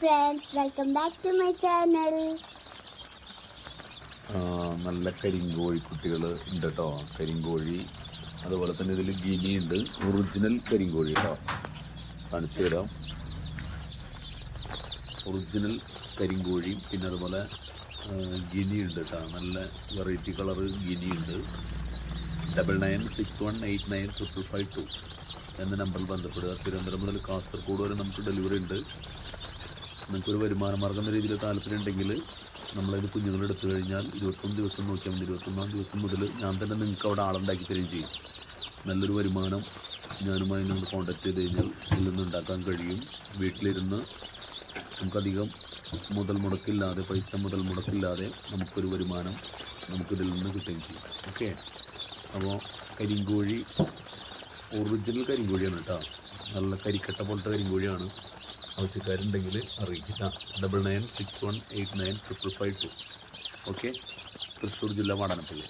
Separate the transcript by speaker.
Speaker 1: Friends, welcome back to my channel.
Speaker 2: നല്ല കരിങ്കോഴി കുട്ടികൾ ഉണ്ട് കേട്ടോ. കരിങ്കോഴി, അതുപോലെ തന്നെ ഇതിൽ ഗിനി ഉണ്ട്. ഒറിജിനൽ കരിങ്കോഴി കേട്ടോ, കാണിച്ചു തരാം. ഒറിജിനൽ കരിങ്കോഴി, പിന്നെ അതുപോലെ ഗിനി ഉണ്ട് കേട്ടോ. നല്ല വെറൈറ്റി കളറ് ഗിനി ഉണ്ട്. 9961895552 എന്ന നമ്പറിൽ ബന്ധപ്പെടുക. തിരുവനന്തപുരം മുതൽ കാസർഗോഡ് വരെ നമുക്ക് ഡെലിവറി ഉണ്ട്. നിങ്ങൾക്കൊരു വരുമാന മാർഗം എന്ന രീതിയിൽ താല്പര്യം ഉണ്ടെങ്കിൽ നമ്മളത് കുഞ്ഞുങ്ങളെടുത്തു കഴിഞ്ഞാൽ 21 ദിവസം നോക്കിയാൽ മതി. 21-ാം ദിവസം മുതൽ ഞാൻ തന്നെ നിങ്ങൾക്ക് അവിടെ ആളുണ്ടാക്കി തരികയും ചെയ്യും. നല്ലൊരു വരുമാനം ഞാനുമായി നിങ്ങൾ കോൺടാക്ട് ചെയ്ത് കഴിഞ്ഞാൽ ഇതിൽ നിന്ന് ഉണ്ടാക്കാൻ കഴിയും. വീട്ടിലിരുന്ന് നമുക്കധികം മുതൽ മുടക്കില്ലാതെ, പൈസ മുതൽ മുടക്കില്ലാതെ നമുക്കൊരു വരുമാനം നമുക്കിതിൽ നിന്ന് കിട്ടുകയും ചെയ്യും. ഓക്കെ, അപ്പോൾ കരിങ്കോഴി ഒറിജിനൽ കരിങ്കോഴിയാണ് കേട്ടോ. നല്ല കരിക്കട്ട പോലത്തെ കരിങ്കോഴിയാണ്. ആവശ്യക്കാരുണ്ടെങ്കിൽ അറിയിക്കുക. 9961895552. ഓക്കെ, തൃശ്ശൂർ ജില്ല വാടാനപ്പള്ളി.